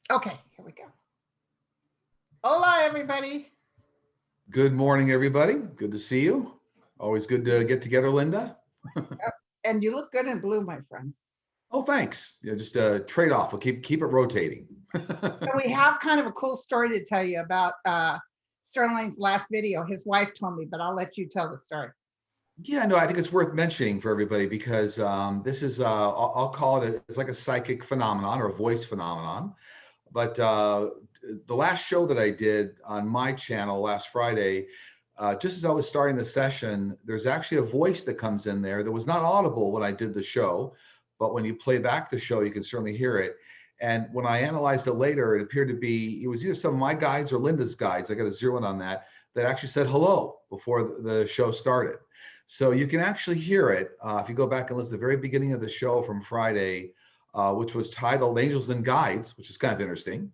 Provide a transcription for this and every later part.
Okay, here we go. Hola, everybody. Good morning, everybody. Good to see you. Always good to get together, Linda. And you look good in blue, my friend. Oh, thanks. Just a trade-off. We'll keep it rotating. And we have kind of a cool story to tell you about Sterling's last video. His wife told me, but I'll let you tell the story. Yeah, no, I think it's worth mentioning for everybody because this is, I'll call it, it's like a psychic phenomenon or a voice phenomenon. But the last show that I did on my channel last Friday, just as I was starting the session, there's actually a voice that comes in there that was not audible when I did the show, but when you play back the show, you can certainly hear it. And when I analyzed it later, it appeared to be, it was either some of my guides or Linda's guides, I got a zero in on that actually said hello before the show started. So you can actually hear it if you go back and listen to the very beginning of the show from Friday, which was titled Angels and Guides, which is kind of interesting.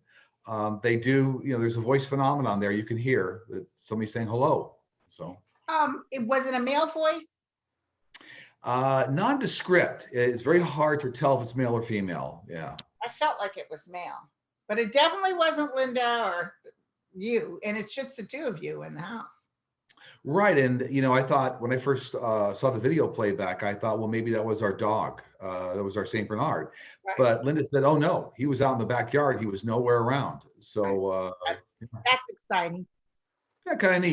They do, there's a voice phenomenon there. You can hear that somebody saying hello. So it wasn't a male voice. Nondescript. It's very hard to tell if it's male or female. Yeah. I felt like it was male, but it definitely wasn't Linda or you. And it's just the two of you in the house. Right. And, I thought when I first saw the video playback, I thought, well, maybe that was our dog. That was our St. Bernard. Right. But Linda said, oh, no, he was out in the backyard. He was nowhere around. So that's exciting. Yeah, kind of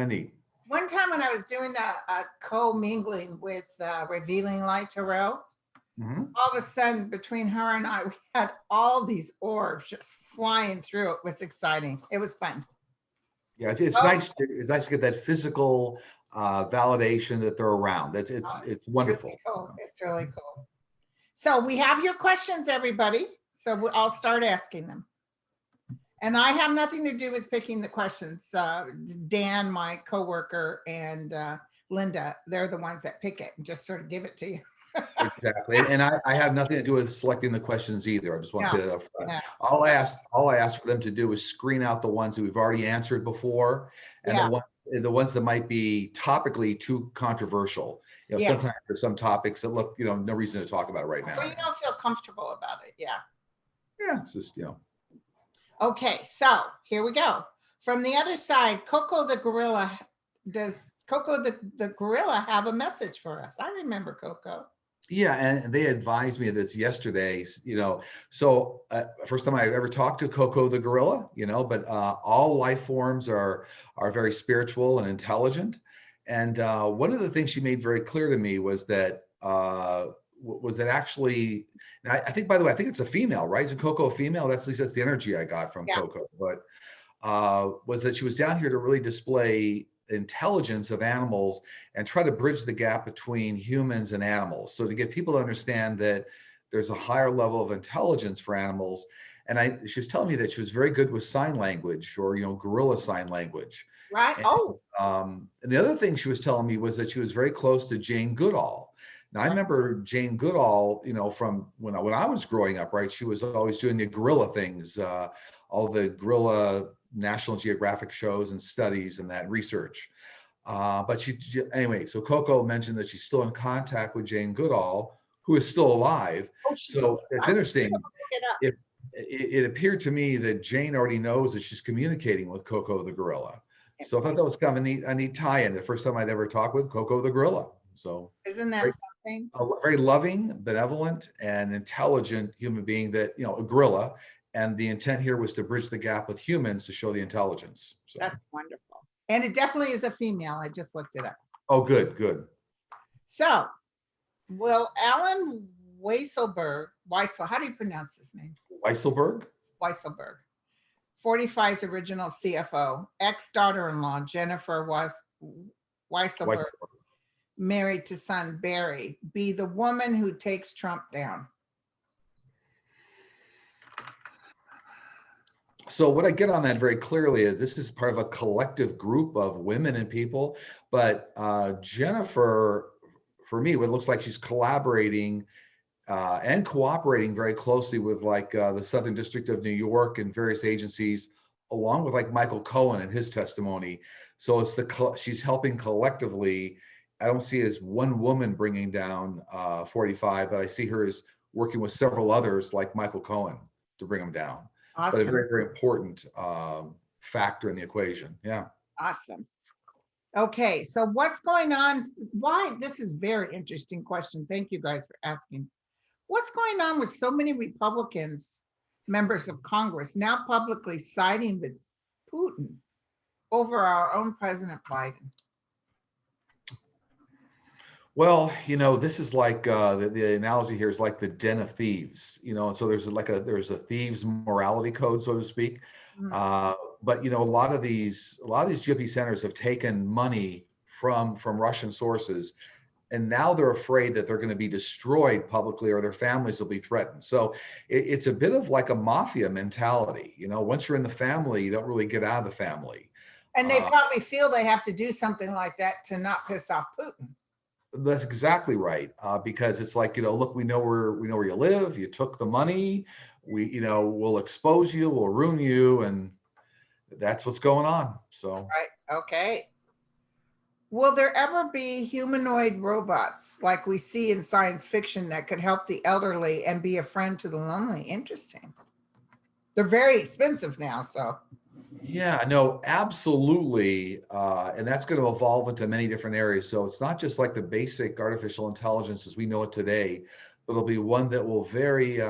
neat. One time when I was doing a co-mingling with Revealing Light Tarot, all of a sudden between her and I, we had all these orbs just flying through. It was exciting. It was fun. Yeah, it's nice. It's nice to get that physical validation that they're around. It's wonderful. Really cool. It's really cool. So we have your questions, everybody. So I'll start asking them. And I have nothing to do with picking the questions. Dan, my coworker, and Linda, they're the ones that pick it and just sort of give it to you. Exactly. And I have nothing to do with selecting the questions either. I just want to say that up front. Yeah. All I ask for them to do is screen out the ones that we've already answered before, and the ones that might be topically too controversial. Sometimes there's some topics that look, no reason to talk about it right now. Well, you don't feel comfortable about it. Yeah. Yeah, it's just, Okay, so here we go. From the other side, Coco the gorilla. Does Coco the gorilla have a message for us? I remember Coco. Yeah, and they advised me of this yesterday, so first time I ever talked to Coco the gorilla, but all life forms are very spiritual and intelligent. And one of the things she made very clear to me was that actually, and I think, by the way, I think it's a female, right? Is Coco a female? At least that's the energy I got from Coco. But was that she was down here to really display intelligence of animals and try to bridge the gap between humans and animals. So to get people to understand that there's a higher level of intelligence for animals. And she was telling me that she was very good with sign language or, gorilla sign language. Right. And the other thing she was telling me was that she was very close to Jane Goodall. Now, I remember Jane Goodall, from when I was growing up, right? She was always doing the gorilla things, all the gorilla National Geographic shows and studies and that research. But anyway, so Coco mentioned that she's still in contact with Jane Goodall, who is still alive. So it's interesting. It appeared to me that Jane already knows that she's communicating with Coco the gorilla. So I thought that was kind of a neat tie-in. The first time I'd ever talked with Coco the gorilla. So isn't that something? A very loving, benevolent, and intelligent human being that, a gorilla. And the intent here was to bridge the gap with humans to show the intelligence. So. That's wonderful. And it definitely is a female. I just looked it up. Oh, good. So, will Alan Weisselberg, how do you pronounce his name? Weisselberg, 45's original CFO, ex-daughter-in-law, Jennifer Weisselberg, married to son Barry, be the woman who takes Trump down? So what I get on that very clearly is this is part of a collective group of women and people, but Jennifer, for me, what looks like she's collaborating and cooperating very closely with the Southern District of New York and various agencies, along with Michael Cohen and his testimony. So it's she's helping collectively. I don't see it as one woman bringing down 45, but I see her as working with several others like Michael Cohen to bring them down. but a Awesome. very, very important factor in the equation. Yeah. Awesome. Okay, so what's going on? Why? This is very interesting question. Thank you guys for asking. What's going on with so many Republicans, members of Congress, now publicly siding with Putin over our own President Biden? Well, this is like the analogy here is like the den of thieves, and so there's a thieves morality code, so to speak. Mm. But a lot of these GOP senators have taken money from Russian sources, and now they're afraid that they're going to be destroyed publicly or their families will be threatened. So it's a bit of like a mafia mentality. Once you're in the family, you don't really get out of the family. And they probably feel they have to do something like that to not piss off Putin. That's exactly right. Because it's like, look, we know where you live. You took the money. We'll expose you. We'll ruin you, and that's what's going on. So. Right. Okay. Will there ever be humanoid robots like we see in science fiction that could help the elderly and be a friend to the lonely? Interesting. They're very expensive now, so. Yeah, no, absolutely. And that's going to evolve into many different areas. So it's not just like the basic artificial intelligence as we know it today, but it'll be one that will very,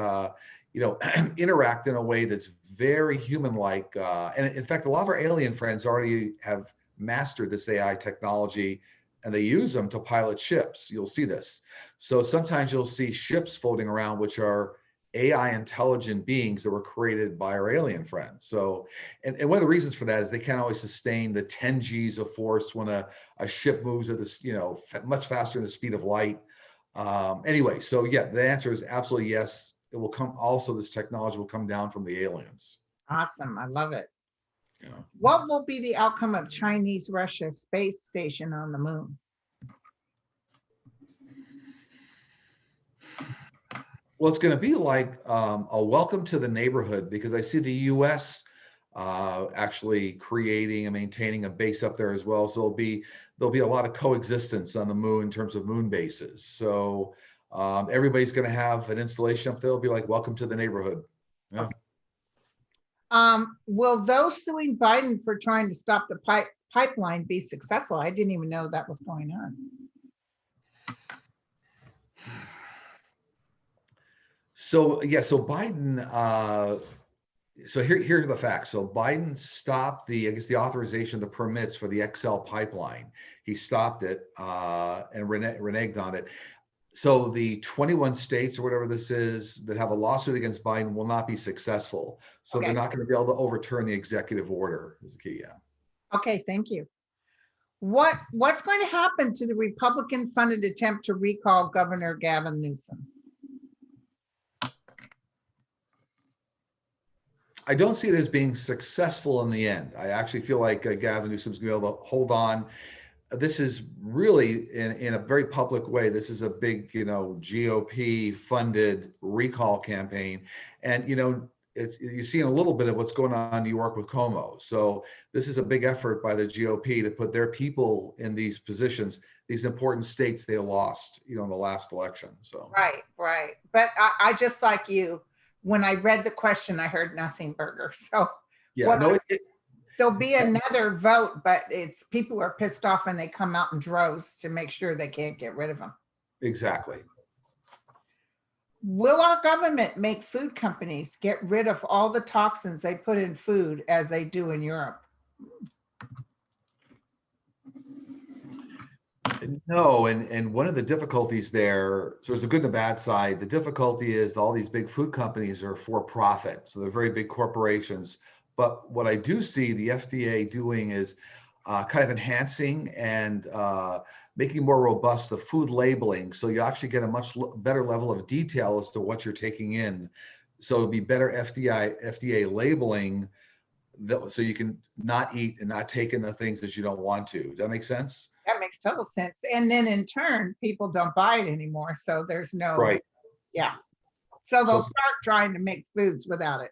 interact in a way that's very human-like. And in fact, a lot of our alien friends already have mastered this AI technology, and they use them to pilot ships. You'll see this. So sometimes you'll see ships floating around, which are AI intelligent beings that were created by our alien friends. So, and one of the reasons for that is they can't always sustain the 10 Gs of force when a ship moves at this, much faster than the speed of light. Anyway, so yeah, the answer is absolutely yes. It will come. Also, this technology will come down from the aliens. Awesome. I love it. Yeah. What will be the outcome of Chinese-Russia space station on the moon? Well, it's going to be like a welcome to the neighborhood, because I see the U.S. Actually creating and maintaining a base up there as well. So there'll be a lot of coexistence on the moon in terms of moon bases. So everybody's going to have an installation up there. It'll be like welcome to the neighborhood. Yeah. Will those suing Biden for trying to stop the pipeline be successful? I didn't even know that was going on. So yeah, so Biden. So here are the facts. So Biden stopped the authorization of the permits for the XL pipeline. He stopped it and reneged on it. So the 21 states or whatever this is that have a lawsuit against Biden will not be successful. So Okay. They're not going to be able to overturn the executive order is the key. Yeah. Okay, thank you. What's going to happen to the Republican funded attempt to recall Governor Gavin Newsom? I don't see it as being successful in the end. I actually feel like Gavin Newsom's going to be able to hold on. This is really in a very public way. This is a big, GOP funded recall campaign. And, you're seeing a little bit of what's going on in New York with Como. So this is a big effort by the GOP to put their people in these positions, these important states they lost, in the last election. So. Right. But I just like you, when I read the question, I heard nothing burger. So yeah, there'll be another vote, but it's people are pissed off and they come out in droves to make sure they can't get rid of them. Exactly. Will our government make food companies get rid of all the toxins they put in food as they do in Europe? No, and one of the difficulties there, so there's a good and a bad side. The difficulty is all these big food companies are for profit, so they're very big corporations. But what I do see the FDA doing is kind of enhancing and making more robust the food labeling, so you actually get a much better level of detail as to what you're taking in. So it'll be better FDA labeling, so you can not eat and not take in the things that you don't want to. Does that make sense? That makes total sense. And then in turn, people don't buy it anymore. So there's no, right. Yeah. So they'll start trying to make foods without it.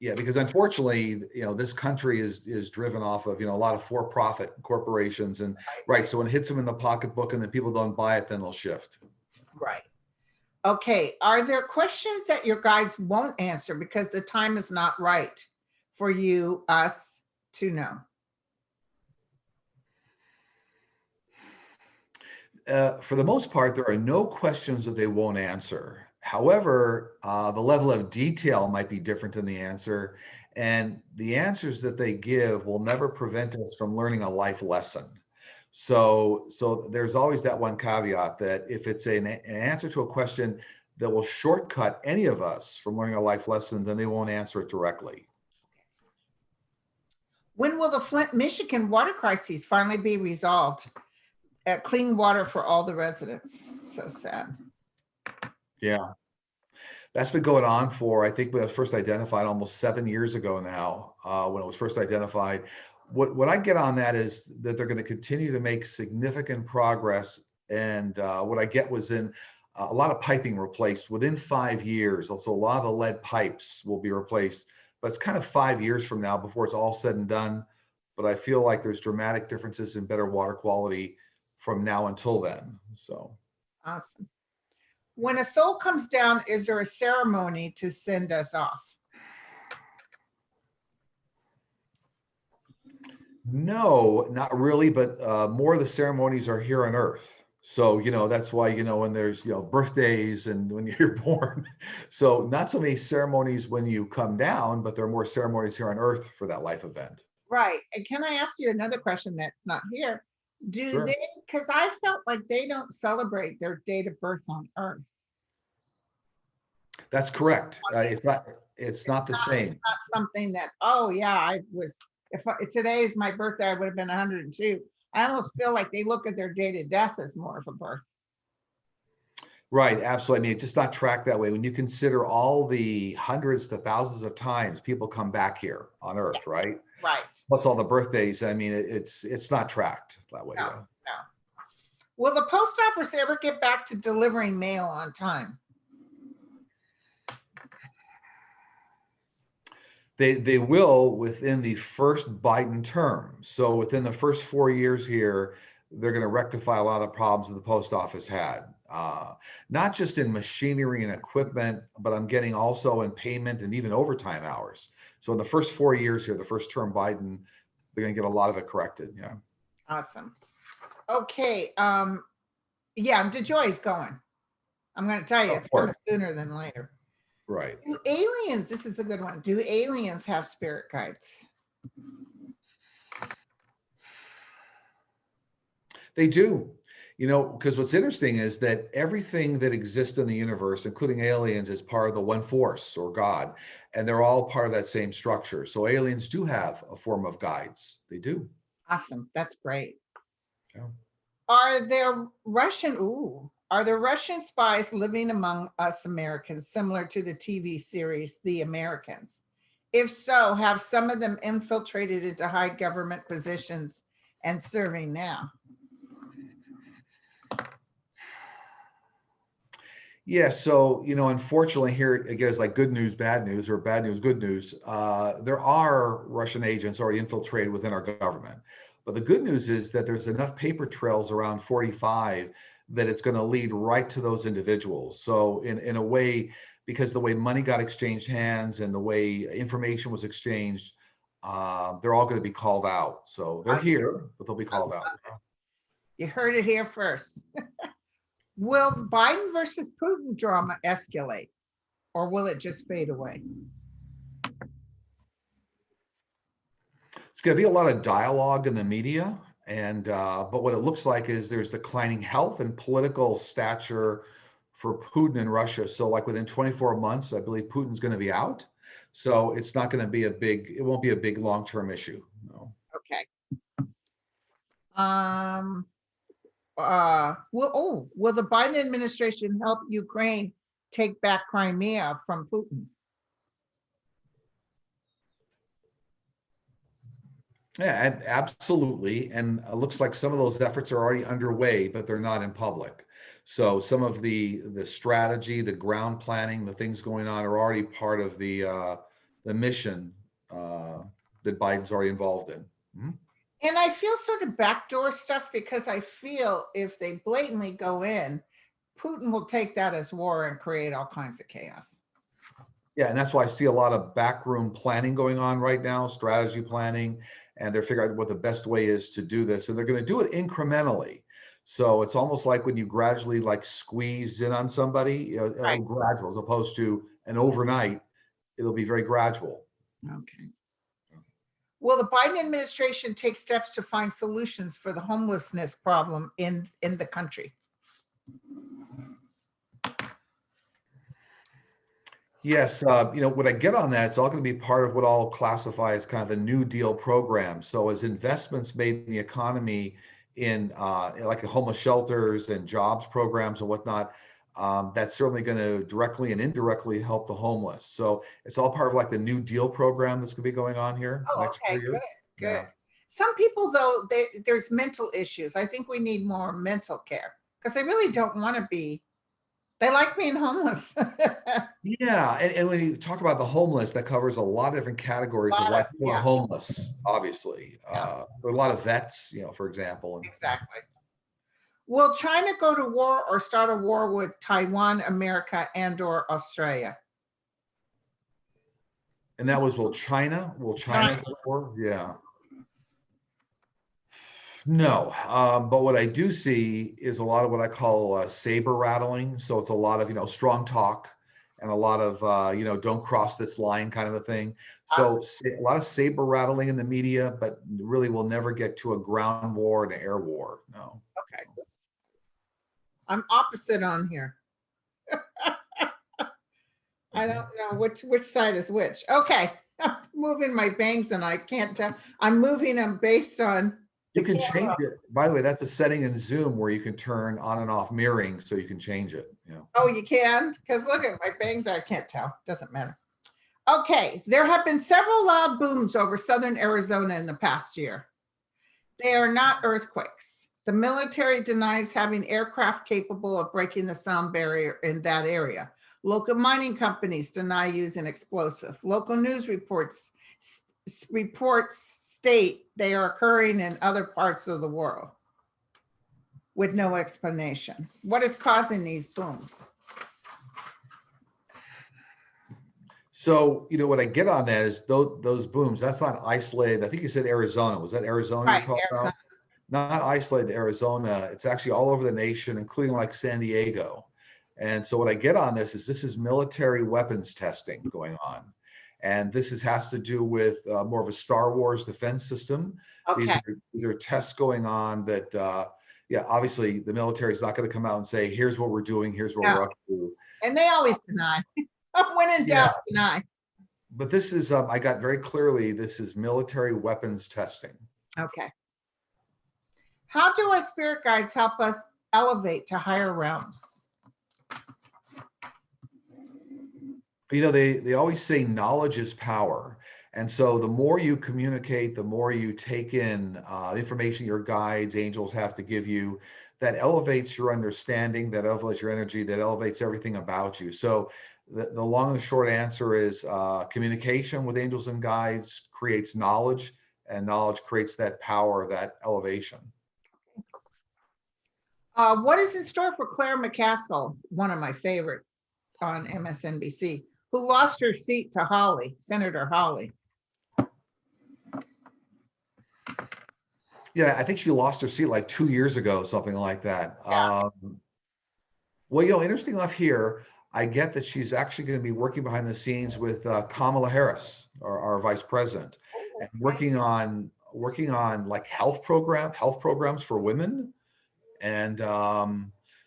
Yeah, because unfortunately, this country is driven off of, a lot of for-profit corporations, and right. So when it hits them in the pocketbook and then people don't buy it, then they'll shift. Right. Okay, are there questions that your guides won't answer because the time is not right for you, us to know? For the most part, there are no questions that they won't answer. However, the level of detail might be different in the answer, and the answers that they give will never prevent us from learning a life lesson. So there's always that one caveat that if it's an answer to a question that will shortcut any of us from learning a life lesson, then they won't answer it directly. When will the Flint, Michigan water crises finally be resolved? Clean water for all the residents. So sad. Yeah. That's been going on for, I think, when it was first identified almost 7 years ago now, when it was first identified. What I get on that is that they're going to continue to make significant progress. And what I get was in a lot of piping replaced within 5 years. Also, a lot of the lead pipes will be replaced, but it's kind of 5 years from now before it's all said and done. But I feel like there's dramatic differences in better water quality from now until then. So. Awesome. When a soul comes down, is there a ceremony to send us off? No, not really, but more of the ceremonies are here on Earth. So, that's why, when there's, birthdays and when you're born. So not so many ceremonies when you come down, but there are more ceremonies here on Earth for that life event. Right. And can I ask you another question that's not here? Do Sure. they, because I felt like they don't celebrate their date of birth on Earth. That's correct. It's not the same. It's not something that, oh yeah, I was, today is my birthday, I would have been 102. I almost feel like they look at their date of death as more of a birth. Right, absolutely. I mean, it's just not tracked that way. When you consider all the hundreds to thousands of times people come back here on Earth, Yes. right? Right. Plus all the birthdays. I mean, it's not tracked that way. No, Yeah. no. Will the post office ever get back to delivering mail on time? They will within the first Biden term. So within the first 4 years here, they're going to rectify a lot of the problems that the post office had. Not just in machinery and equipment, but I'm getting also in payment and even overtime hours. So in the first 4 years here, the first term Biden, they're going to get a lot of it corrected. Yeah. Awesome. Okay. Yeah, DeJoy's going. I'm going to tell you, it's coming sooner than later. Right. Do aliens, this is a good one. Do aliens have spirit guides? They do. Because what's interesting is that everything that exists in the universe, including aliens, is part of the one force or God, and they're all part of that same structure. So aliens do have a form of guides. They do. Awesome. That's great. Yeah. Are there Russian spies living among us Americans, similar to the TV series The Americans? If so, have some of them infiltrated into high government positions and serving now? Yeah, so unfortunately, here again, it's like good news, bad news, or bad news, good news. There are Russian agents already infiltrated within our government, but the good news is that there's enough paper trails around 45 that it's going to lead right to those individuals. So in a way, because the way money got exchanged hands and the way information was exchanged, they're all going to be called out. So they're here, but they'll be called out. You heard it here first. Will Biden versus Putin drama escalate, or will it just fade away? It's going to be a lot of dialogue in the media, and but what it looks like is there's declining health and political stature for Putin in Russia. So like within 24 months, I believe Putin's going to be out. So it's not going to be it won't be a big long-term issue. No. Okay. Will the Biden administration help Ukraine take back Crimea from Putin? Yeah, absolutely. And it looks like some of those efforts are already underway, but they're not in public. So some of the strategy, the ground planning, the things going on are already part of the mission that Biden's already involved in. Mm-hmm. And I feel sort of backdoor stuff because I feel if they blatantly go in, Putin will take that as war and create all kinds of chaos. Yeah, and that's why I see a lot of backroom planning going on right now, strategy planning, and they're figuring out what the best way is to do this. And they're going to do it incrementally. So it's almost like when you gradually like squeeze in on somebody, you know, Right. gradual as opposed to an overnight, it'll be very gradual. Okay. Will the Biden administration take steps to find solutions for the homelessness problem in the country? Yes, you know, when I get on that, it's all going to be part of what I'll classify as kind of the New Deal program. So as investments made in the economy in like the homeless shelters and jobs programs and whatnot, that's certainly going to directly and indirectly help the homeless. So it's all part of like the New Deal program that's going to be going on here Oh, next okay, 4 years. good. Yeah. Some people, though, there's mental issues. I think we need more mental care because they really don't want to be. They like being homeless. Yeah, and when you talk about the homeless, that covers a lot of different categories of why people are Yeah, homeless, obviously. yeah, There are a lot of vets, you know, for example. exactly. Will China go to war or start a war with Taiwan, America, and/or Australia? And that was, will China go to war? Yeah. No, but what I do see is a lot of what I call saber rattling. So it's a lot of, you know, strong talk and a lot of, you know, don't cross this line kind of a thing. So a lot of saber rattling in the media, but really we'll never get to a ground war and an air war. No. Okay. I'm opposite on here. I don't know which side is which. Okay. I'm moving my bangs and I can't tell. I'm moving them based on You can change it. By the way, that's a setting in Zoom where you can turn on and off mirroring, so you can change it. You know. Oh, you can? Because look at my bangs. I can't tell. Doesn't matter. Okay. There have been several loud booms over southern Arizona in the past year. They are not earthquakes. The military denies having aircraft capable of breaking the sound barrier in that area. Local mining companies deny using explosive. Local news reports state they are occurring in other parts of the world with no explanation. What is causing these booms? So, you know, what I get on that is those booms, that's not isolated. I think you said Arizona. Was that Arizona Right, you called Arizona. out? Not isolated to Arizona. It's actually all over the nation, including like San Diego. And so what I get on this is military weapons testing going on. And has to do with more of a Star Wars defense system. Okay. These are tests going on that, yeah, obviously the military is not going to come out and say, here's what we're doing, here's what we're up to. And they always deny. When in doubt, deny. But this is, I got very clearly, this is military weapons testing. Okay. How do our spirit guides help us elevate to higher realms? You know, they always say knowledge is power. And so the more you communicate, the more you take in information your guides, angels have to give you, that elevates your understanding, that elevates your energy, that elevates everything about you. So the long and short answer is communication with angels and guides creates knowledge, and knowledge creates that power, that elevation. What is in store for Claire McCaskill, one of my favorite on MSNBC, who lost her seat to Hawley, Senator Hawley? Yeah, I think she lost her seat like 2 years ago, something like that. Yeah. Well, you know, interesting enough here, I get that she's actually going to be working behind the scenes with Kamala Harris, our vice president, and working on like health programs for women, and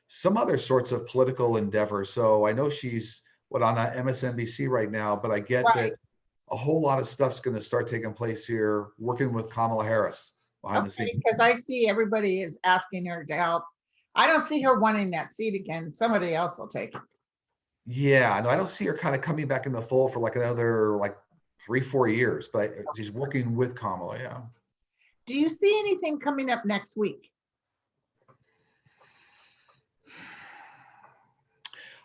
some other sorts of political endeavors. So I know she's on MSNBC right now, but I get that a whole lot of stuff's going to start taking place here, working with Kamala Harris behind the scenes. Because I see everybody is asking her to help. I don't see her wanting that seat again. Somebody else will take it. Yeah, no, I don't see her kind of coming back in the fold for like another 3-4 years, but she's working with Kamala. Yeah. Do you see anything coming up next week?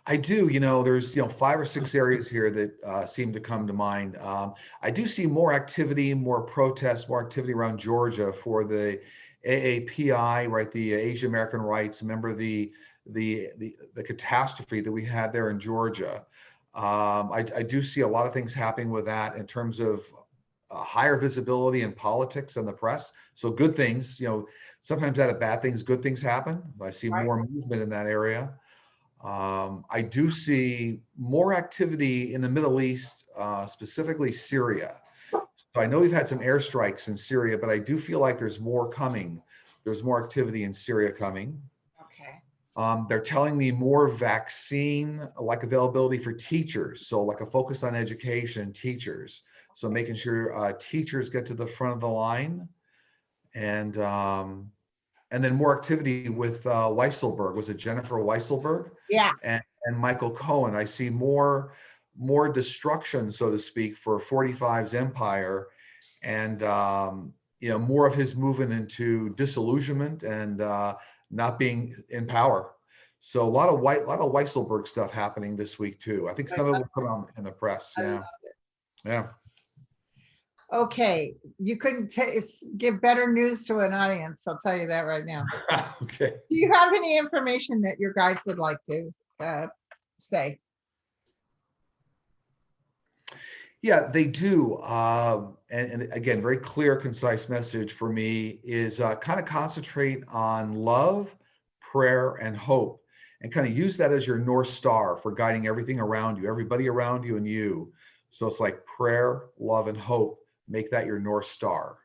I do. You know, there's 5 or 6 areas here that seem to come to mind. I do see more activity, more protests, more activity around Georgia for the AAPI, right? The Asian American Rights. Remember the the catastrophe that we had there in Georgia. I do see a lot of things happening with that in terms of higher visibility in politics and the press. So good things, sometimes out of bad things, good things happen. I see Right. more movement in that area. I do see more activity in the Middle East, specifically Syria. So I know we've had some airstrikes in Syria, but I do feel like there's more coming. There's more activity in Syria coming. Okay. They're telling me more vaccine like availability for teachers. So like a focus on education, teachers. So making sure teachers get to the front of the line, and then more activity with Weisselberg. Was it Jennifer Weisselberg? Yeah. And Michael Cohen. I see more destruction, so to speak, for 45's empire, and more of his movement into disillusionment and not being in power. So a lot of Weisselberg stuff happening this week too. I think some of it will come out in the press. I Yeah. love it. Yeah. Okay, you couldn't give better news to an audience, I'll tell you that right now. Okay. Do you have any information that your guys would like to say? Yeah, they do. And again, very clear, concise message for me is kind of concentrate on love, prayer, and hope, and kind of use that as your North Star for guiding everything around you, everybody around you, and you. So it's like prayer, love, and hope. Make that your North Star.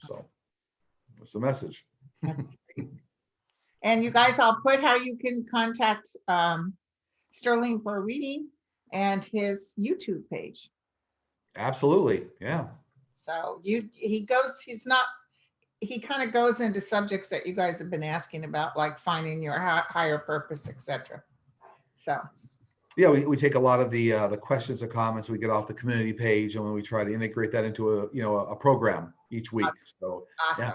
So that's the message. And you guys, I'll put how you can contact Sterling for a reading and his YouTube page. Absolutely. Yeah. So he kind of goes into subjects that you guys have been asking about, like finding your higher purpose, etc. So yeah, we take a lot of the questions and comments we get off the community page, and when we try to integrate that into a program each week. So awesome. Yeah,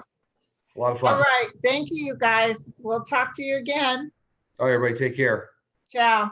a lot of fun. All right, thank you, you guys. We'll talk to you again. All right, everybody, take care. Ciao.